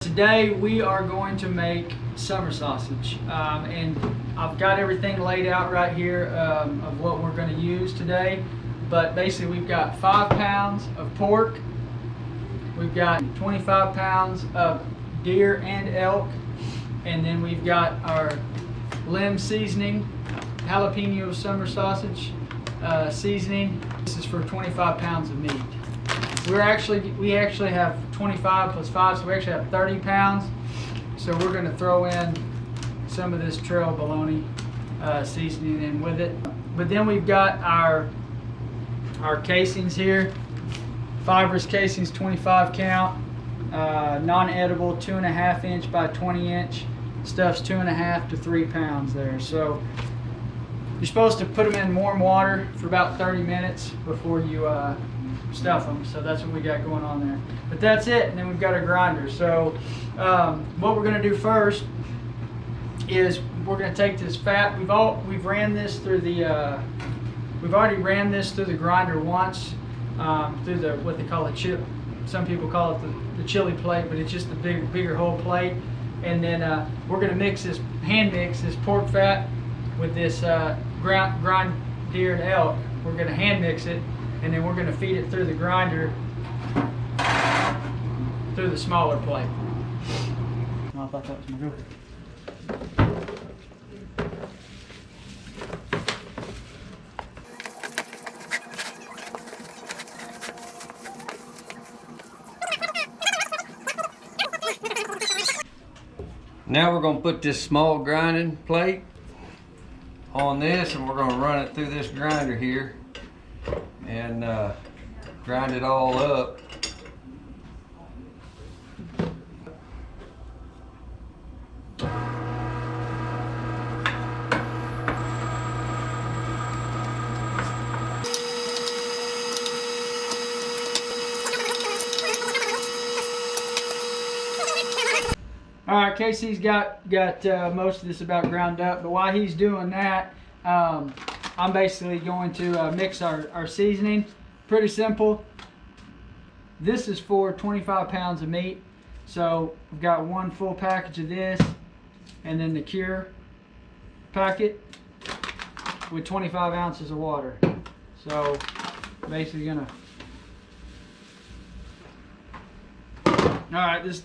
Today we are going to make summer sausage, and I've got everything laid out right here of what we're going to use today. But basically we've got 5 pounds of pork, we've got 25 pounds of deer and elk, and then we've got our LEM seasoning, jalapeno summer sausage seasoning. This is for 25 pounds of meat. We actually have 25 plus 5, so we actually have 30 pounds. So we're going to throw in some of this trail bologna seasoning in with it. But then we've got our casings here. Fibrous casings, 25 count, non-edible, 2.5 inch by 20 inch. Stuff's 2.5 to 3 pounds there. So you're supposed to put them in warm water for about 30 minutes before you stuff them. So that's what we got going on there. But that's it, and then we've got a grinder. So what we're going to do first is we're going to take this fat. We've ran this through the we've already ran this through the grinder once, through the what they call a chip. Some people call it the chili plate, but it's just a bigger whole plate. And then we're going to hand mix this pork fat with this ground deer and elk. We're going to hand mix it, and then we're going to feed it through the grinder through the smaller plate. Oh, I thought that was my gopher. Now we're going to put this small grinding plate on this, and we're going to run it through this grinder here and grind it all up. All right, Casey's got most of this about ground up, but while he's doing that, I'm basically going to mix our seasoning. Pretty simple. This is for 25 pounds of meat, so we've got one full package of this, and then the cure packet with 25 ounces of water. So basically gonna. All right,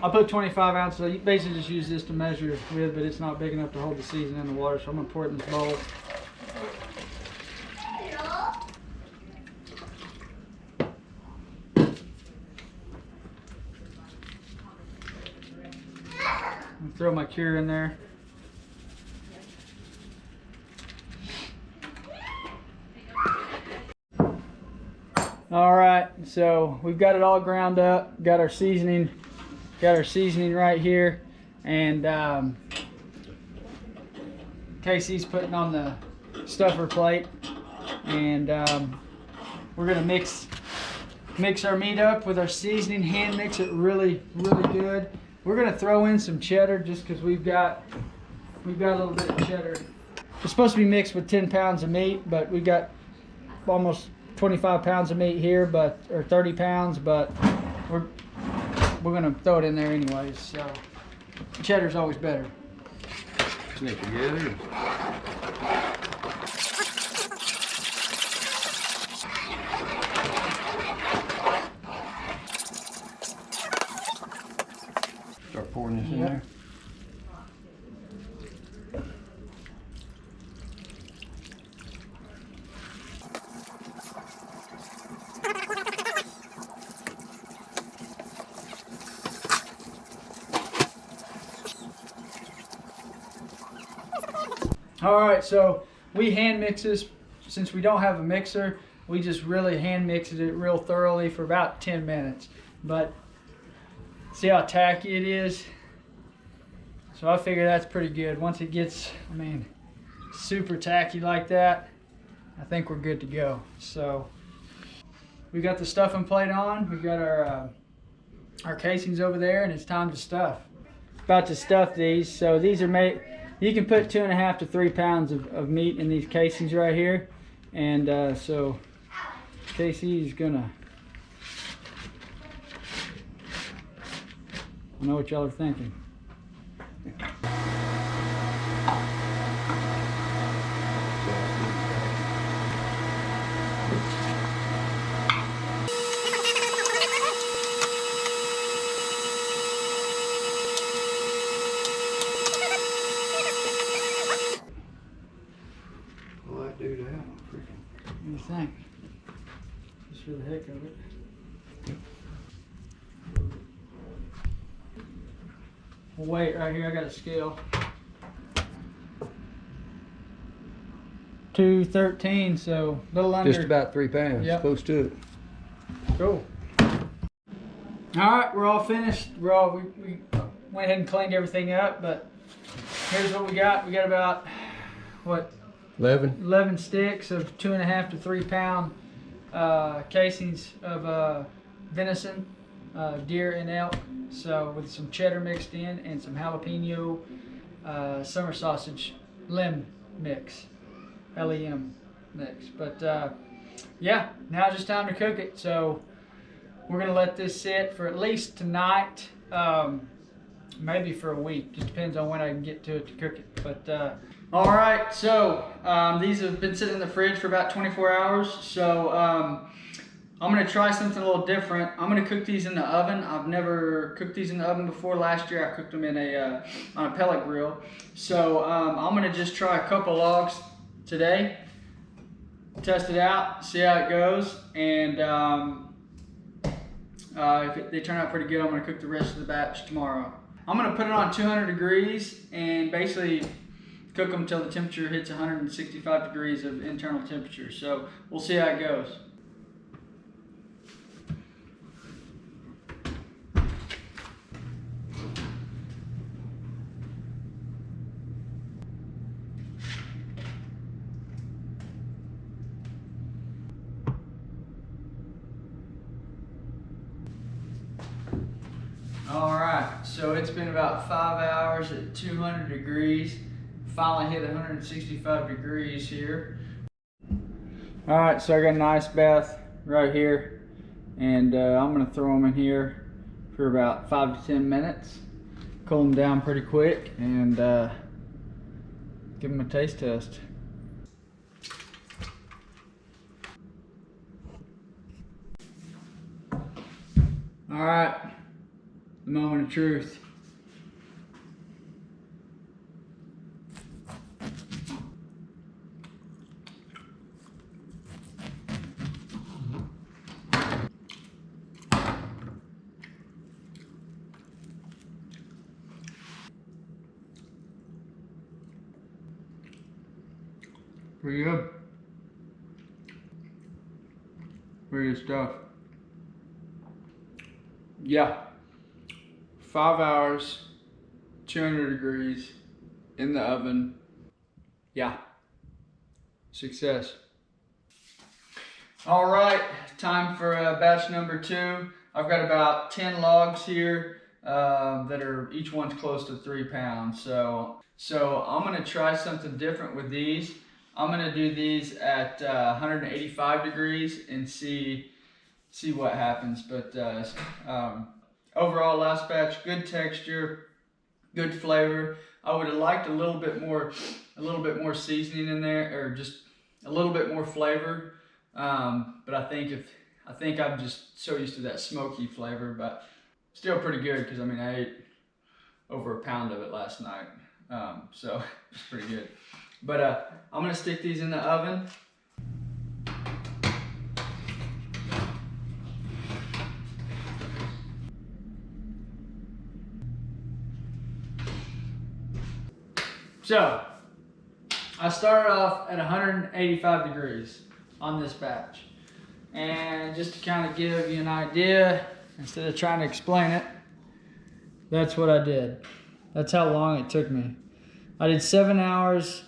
I put 25 ounces, so you basically just use this to measure with, but it's not big enough to hold the seasoning in the water, so I'm going to pour it in this bowl. Throw my cure in there. All right, so we've got it all ground up, got our seasoning right here, and Casey's putting on the stuffer plate, and we're gonna mix our meat up with our seasoning, hand mix it really good. We're gonna throw in some cheddar just because we've got a little bit of cheddar. It's supposed to be mixed with 10 pounds of meat, but we got almost 25 pounds of meat here, or 30 pounds, but we're gonna throw it in there anyways, so cheddar's always better. Snip together. Start pouring this in there. All right, so we hand mix this. Since we don't have a mixer, we just really hand mixed it real thoroughly for about 10 minutes. But see how tacky it is? So I figure that's pretty good. Once it gets, super tacky like that, I think we're good to go. So we got the stuffing plate on. We've got our casings over there, and it's time to stuff. About to stuff these. So these are made. You can put 2.5 to 3 pounds of meat in these casings right here, and so Casey's gonna I know what y'all are thinking. Will that do that? Freaking. What do you think? Just for the heck of it. Well, wait, right here I got a scale. 213, so a little under. Just about 3 pounds. Yep. Close to it. Cool. All right, we're all finished. We went ahead and cleaned everything up, but here's what we got. We got about, what? 11. Sticks of 2.5 to 3 pound casings of venison, deer and elk. So with some cheddar mixed in and some jalapeno summer sausage LEM mix, LEM mix. But yeah, now it's just time to cook it. So we're gonna let this sit for at least tonight, maybe for a week. Just depends on when I can get to it to cook it. But all right, so these have been sitting in the fridge for about 24 hours. So I'm gonna try something a little different. I'm gonna cook these in the oven. I've never cooked these in the oven before. Last year I cooked them in on a pellet grill. So I'm gonna just try a couple logs today, test it out, see how it goes, and if they turn out pretty good, I'm gonna cook the rest of the batch tomorrow. I'm gonna put it on 200 degrees and basically cook them until the temperature hits 165 degrees of internal temperature. So we'll see how it goes. All right, so it's been about 5 hours at 200 degrees. Finally hit 165 degrees here. All right, so I got an ice bath right here, and I'm gonna throw them in here for about 5 to 10 minutes, cool them down pretty quick, and give them a taste test. All right, the moment of truth. Pretty good. Pretty good stuff. Yeah. 5 hours, 200 degrees in the oven. Yeah. Success. All right, time for batch number 2. I've got about 10 logs here that are, each one's close to 3 pounds. So I'm gonna try something different with these. I'm gonna do these at 185 degrees and see what happens. But overall, last batch, good texture, good flavor. I would have liked a little bit more seasoning in there, or just a little bit more flavor. But I think I'm just so used to that smoky flavor, but still pretty good, because I mean I ate over a pound of it last night, so it's pretty good. But I'm gonna stick these in the oven. So I started off at 185 degrees on this batch, and just to kind of give you an idea, instead of trying to explain it, that's what I did. That's how long it took me. I did 7 hours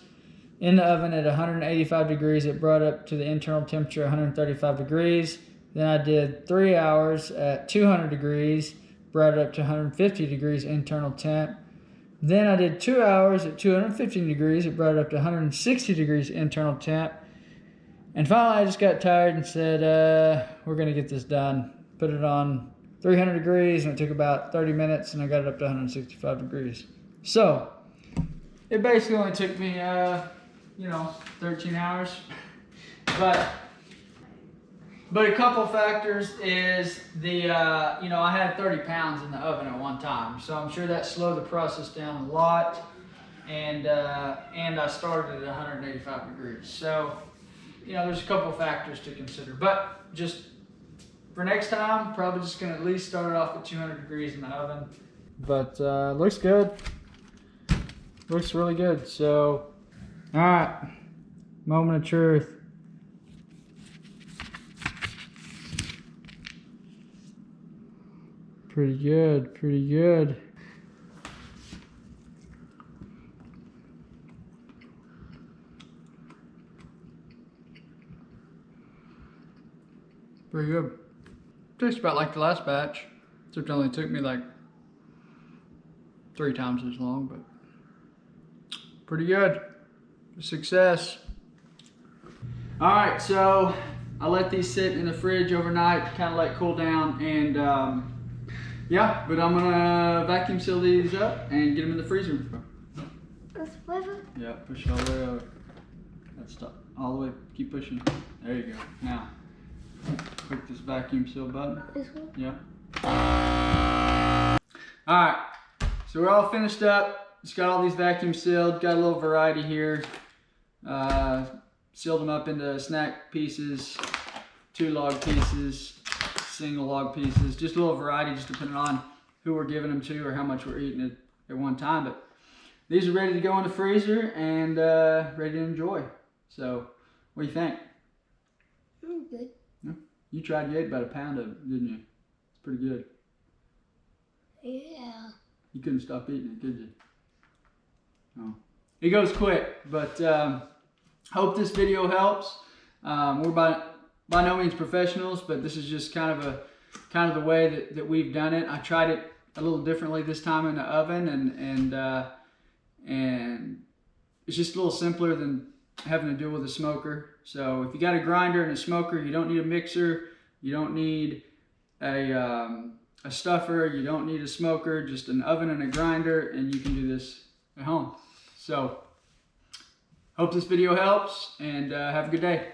in the oven at 185 degrees. It brought up to the internal temperature 135 degrees. Then I did 3 hours at 200 degrees, brought it up to 150 degrees internal temp. Then I did 2 hours at 250 degrees. It brought it up to 160 degrees internal temp. And finally I just got tired and said, we're gonna get this done. Put it on 300 degrees, and it took about 30 minutes, and I got it up to 165 degrees. So it basically only took me, 13 hours. But a couple factors is I had 30 pounds in the oven at one time, so I'm sure that slowed the process down a lot. And I started at 185 degrees. So, there's a couple factors to consider. But just for next time, probably just gonna at least start it off at 200 degrees in the oven. But looks good. Looks really good. So, all right, moment of truth. Pretty good, pretty good. Pretty good. Tastes about like the last batch, except it only took me like 3 times as long, but pretty good. Success. All right, so I let these sit in the fridge overnight, kind of let cool down, and yeah, but I'm gonna vacuum seal these up and get them in the freezer. Yeah, push it all the way over. That's all the way. Keep pushing. There you go. Now, click this vacuum seal button. This one? Yeah. All right, so we're all finished up. Just got all these vacuum sealed. Got a little variety here. Sealed them up into snack pieces, 2 log pieces, single log pieces. Just a little variety, just depending on who we're giving them to or how much we're eating at one time. But these are ready to go in the freezer and ready to enjoy. So, what do you think? Good. Yeah. You tried, you ate about a pound of it, didn't you? It's pretty good. Yeah. You couldn't stop eating it, could you? No. It goes quick, but hope this video helps. We're by no means professionals, but this is just kind of the way that we've done it. I tried it a little differently this time in the oven, and it's just a little simpler than having to deal with a smoker. So if you got a grinder and a smoker, you don't need a mixer, you don't need a stuffer, you don't need a smoker, just an oven and a grinder, and you can do this at home. So hope this video helps, and have a good day.